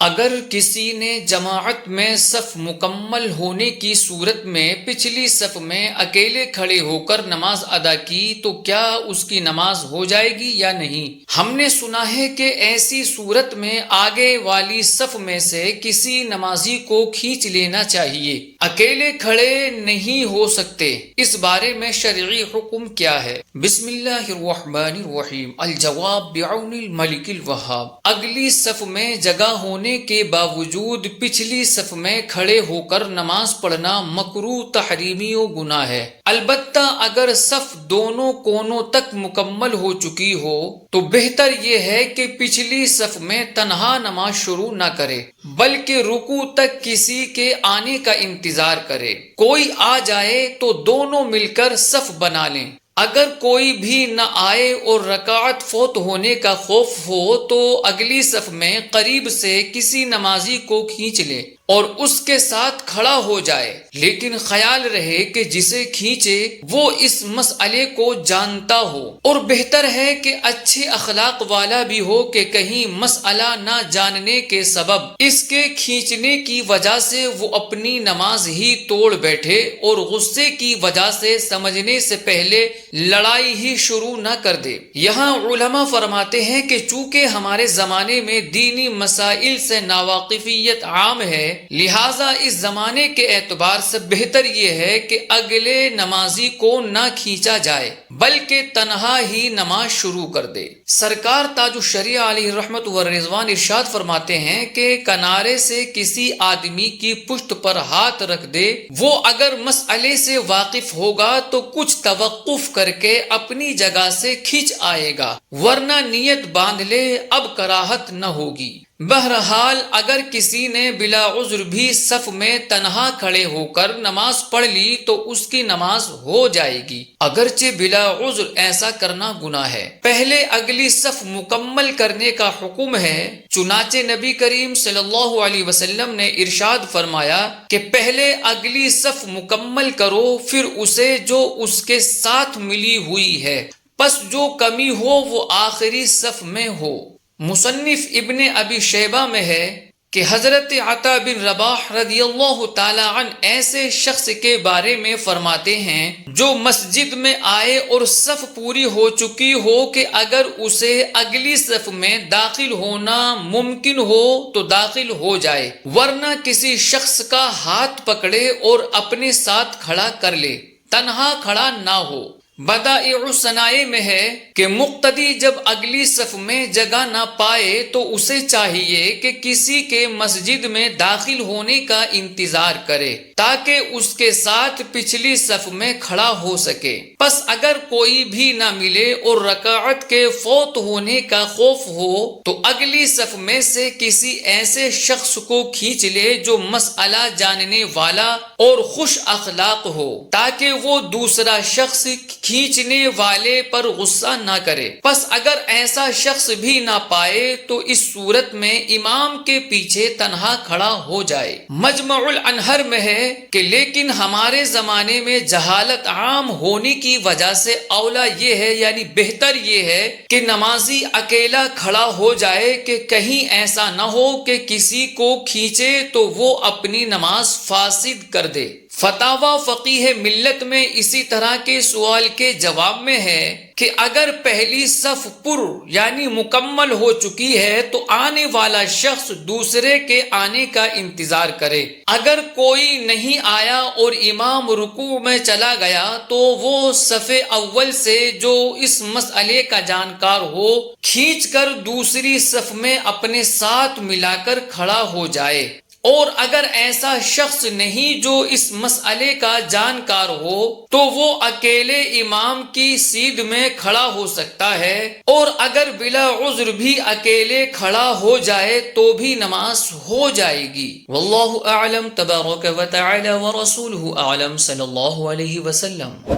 اگر کسی نے جماعت میں صف مکمل ہونے کی صورت میں پچھلی صف میں اکیلے کھڑے ہو کر نماز ادا کی تو کیا اس کی نماز ہو جائے گی یا نہیں؟ ہم نے سنا ہے کہ ایسی صورت میں آگے والی صف میں سے کسی نمازی کو کھینچ لینا چاہیے، اکیلے کھڑے نہیں ہو سکتے۔ اس بارے میں شرعی حکم کیا ہے؟ بسم اللہ الرحمن الرحیم۔ الجواب بعون الملک الوہاب۔ اگلی صف میں جگہ ہونے کے باوجود پچھلی صف میں کھڑے ہو کر نماز پڑھنا مکروہ تحریمی و گناہ ہے، البتہ اگر صف دونوں کونوں تک مکمل ہو چکی ہو تو بہتر یہ ہے کہ پچھلی صف میں تنہا نماز شروع نہ کرے بلکہ رکوع تک کسی کے آنے کا انتظار کرے۔ کوئی آ جائے تو دونوں مل کر صف بنا لیں۔ اگر کوئی بھی نہ آئے اور رکعت فوت ہونے کا خوف ہو تو اگلی صف میں قریب سے کسی نمازی کو کھینچ لے اور اس کے ساتھ کھڑا ہو جائے، لیکن خیال رہے کہ جسے کھینچے وہ اس مسئلے کو جانتا ہو، اور بہتر ہے کہ اچھے اخلاق والا بھی ہو کہ کہیں مسئلہ نہ جاننے کے سبب اس کے کھینچنے کی وجہ سے وہ اپنی نماز ہی توڑ بیٹھے اور غصے کی وجہ سے سمجھنے سے پہلے لڑائی ہی شروع نہ کر دے۔ یہاں علماء فرماتے ہیں کہ چونکہ ہمارے زمانے میں دینی مسائل سے ناواقفیت عام ہے، لہٰذا اس زمانے کے اعتبار سے بہتر یہ ہے کہ اگلے نمازی کو نہ کھینچا جائے بلکہ تنہا ہی نماز شروع کر دے۔ سرکار تاج الشریعہ علیہ رحمت و رضوان ارشاد فرماتے ہیں کہ کنارے سے کسی آدمی کی پشت پر ہاتھ رکھ دے، وہ اگر مسئلے سے واقف ہوگا تو کچھ توقف کر کے اپنی جگہ سے کھنچ آئے گا، ورنہ نیت باندھ لے اب کراہت نہ ہوگی۔ بہرحال اگر کسی نے بلا عذر بھی صف میں تنہا کھڑے ہو کر نماز پڑھ لی تو اس کی نماز ہو جائے گی، اگرچہ بلا عذر ایسا کرنا گناہ ہے۔ پہلے اگلی صف مکمل کرنے کا حکم ہے، چنانچہ نبی کریم صلی اللہ علیہ وسلم نے ارشاد فرمایا کہ پہلے اگلی صف مکمل کرو، پھر اسے جو اس کے ساتھ ملی ہوئی ہے، پس جو کمی ہو وہ آخری صف میں ہو۔ مصنف ابن ابی شیبہ میں ہے کہ حضرت عطا بن رباح رضی اللہ تعالی عنہ ایسے شخص کے بارے میں فرماتے ہیں جو مسجد میں آئے اور صف پوری ہو چکی ہو کہ اگر اسے اگلی صف میں داخل ہونا ممکن ہو تو داخل ہو جائے، ورنہ کسی شخص کا ہاتھ پکڑے اور اپنے ساتھ کھڑا کر لے، تنہا کھڑا نہ ہو۔ بدائع الصنائع میں ہے کہ مقتدی جب اگلی صف میں جگہ نہ پائے تو اسے چاہیے کہ کسی کے مسجد میں داخل ہونے کا انتظار کرے تاکہ اس کے ساتھ پچھلی صف میں کھڑا ہو سکے۔ پس اگر کوئی بھی نہ ملے اور رکعت کے فوت ہونے کا خوف ہو تو اگلی صف میں سے کسی ایسے شخص کو کھینچ لے جو مسئلہ جاننے والا اور خوش اخلاق ہو تاکہ وہ دوسرا شخص کھینچنے والے پر غصہ نہ کرے۔ پس اگر ایسا شخص بھی نہ پائے تو اس صورت میں امام کے پیچھے تنہا کھڑا ہو جائے۔ مجمع الانہر میں ہے کہ لیکن ہمارے زمانے میں جہالت عام ہونے کی وجہ سے اولا یہ ہے، یعنی بہتر یہ ہے کہ نمازی اکیلا کھڑا ہو جائے کہ کہیں ایسا نہ ہو کہ کسی کو کھینچے تو وہ اپنی نماز فاسد کر دے۔ فتاوی فقیہ ملت میں اسی طرح کے سوال کے جواب میں ہے کہ اگر پہلی صف پر یعنی مکمل ہو چکی ہے تو آنے والا شخص دوسرے کے آنے کا انتظار کرے، اگر کوئی نہیں آیا اور امام رکوع میں چلا گیا تو وہ صف اول سے جو اس مسئلے کا جانکار ہو کھینچ کر دوسری صف میں اپنے ساتھ ملا کر کھڑا ہو جائے، اور اگر ایسا شخص نہیں جو اس مسئلے کا جانکار ہو تو وہ اکیلے امام کی سیدھ میں کھڑا ہو سکتا ہے، اور اگر بلا عذر بھی اکیلے کھڑا ہو جائے تو بھی نماز ہو جائے گی۔ واللہ اعلم تبارک و تعالی ورسولہ اعلم صلی اللہ علیہ وسلم۔